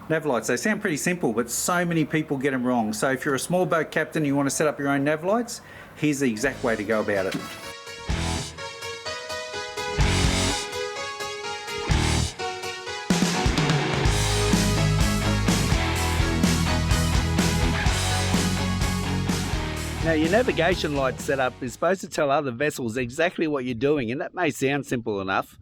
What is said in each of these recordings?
Nav lights, they sound pretty simple, but so many people get them wrong. So if you're a small boat captain and you want to set up your own nav lights, here's the exact way to go about it. Now, your navigation light setup is supposed to tell other vessels exactly what you're doing, and that may sound simple enough,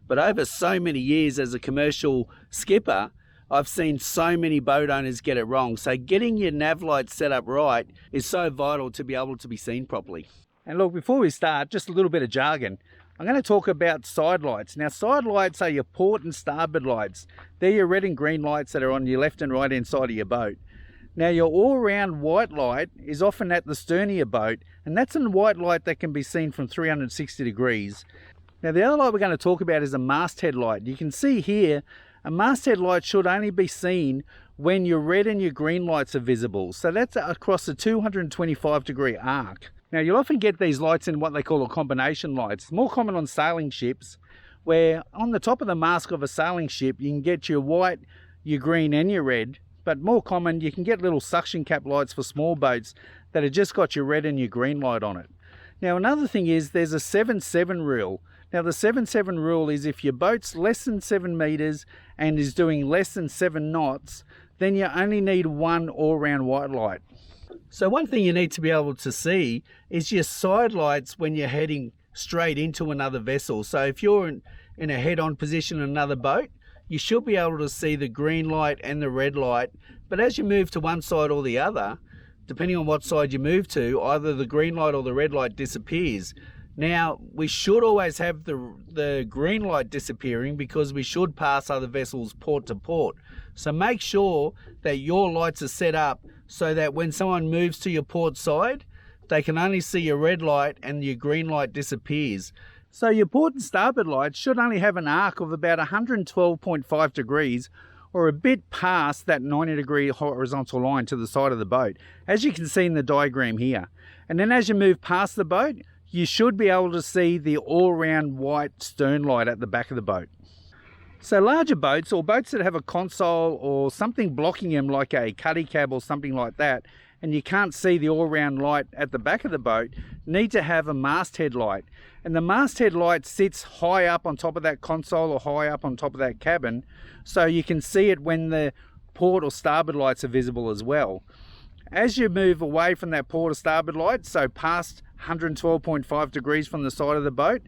but over so many years as a commercial skipper, I've seen so many boat owners get it wrong. So getting your nav light set up right is so vital to be able to be seen properly. And look, before we start, just a little bit of jargon. I'm going to talk about side lights. Now, side lights are your port and starboard lights. They're your red and green lights that are on your left and right hand side of your boat. Now, your all-round white light is often at the stern of your boat, and that's a white light that can be seen from 360 degrees. Now, the other light we're going to talk about is a masthead light. You can see here, a masthead light should only be seen when your red and your green lights are visible. So that's across a 225 degree arc. Now, you'll often get these lights in what they call a combination light. It's more common on sailing ships, where on the top of the mast of a sailing ship, you can get your white, your green and your red. But more common, you can get little suction cap lights for small boats that have just got your red and your green light on it. Now, another thing is there's a 7-7 rule. Now, the 7-7 rule is if your boat's less than 7 meters and is doing less than 7 knots, then you only need one all-round white light. So one thing you need to be able to see is your side lights when you're heading straight into another vessel. So if you're in a head-on position in another boat, you should be able to see the green light and the red light. But as you move to one side or the other, depending on what side you move to, either the green light or the red light disappears. Now, we should always have the green light disappearing because we should pass other vessels port to port. So make sure that your lights are set up so that when someone moves to your port side, they can only see your red light and your green light disappears. So your port and starboard lights should only have an arc of about 112.5 degrees or a bit past that 90 degree horizontal line to the side of the boat, as you can see in the diagram here. And then as you move past the boat, you should be able to see the all-round white stern light at the back of the boat. So larger boats, or boats that have a console or something blocking them like a cuddy cab or something like that, and you can't see the all-round light at the back of the boat, need to have a masthead light. And the masthead light sits high up on top of that console or high up on top of that cabin, so you can see it when the port or starboard lights are visible as well. As you move away from that port or starboard light, so past 112.5 degrees from the side of the boat,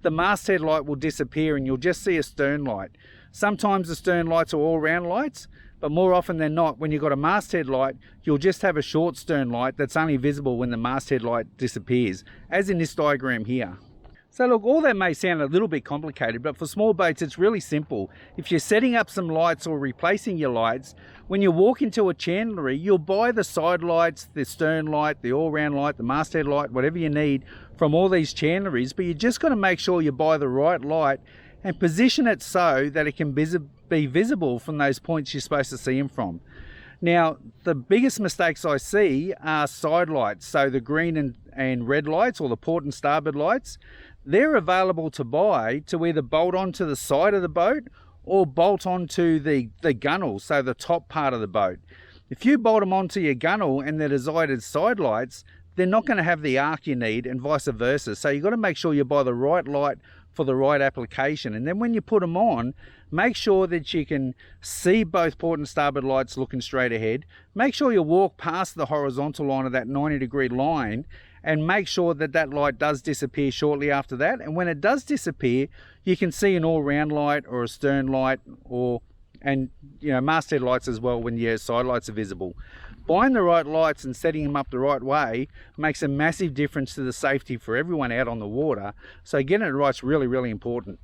the masthead light will disappear and you'll just see a stern light. Sometimes the stern lights are all-round lights, but more often than not, when you've got a masthead light, you'll just have a short stern light that's only visible when the masthead light disappears, as in this diagram here. So look, all that may sound a little bit complicated, but for small boats, it's really simple. If you're setting up some lights or replacing your lights, when you walk into a chandlery, you'll buy the side lights, the stern light, the all-round light, the masthead light, whatever you need from all these chandleries, but you just got to make sure you buy the right light and position it so that it can be visible from those points you're supposed to see them from. Now, the biggest mistakes I see are side lights, so the green and red lights, or the port and starboard lights. They're available to buy to either bolt onto the side of the boat or bolt onto the gunnel, so the top part of the boat. If you bolt them onto your gunnel and they're designed as side lights, they're not going to have the arc you need, and vice versa. So you've got to make sure you buy the right light for the right application. And then when you put them on, make sure that you can see both port and starboard lights looking straight ahead. Make sure you walk past the horizontal line of that 90 degree line, and make sure that that light does disappear shortly after that. And when it does disappear, you can see an all-round light or a stern light, and masthead lights as well when your side lights are visible. Buying the right lights and setting them up the right way makes a massive difference to the safety for everyone out on the water. So getting it right is really, really important.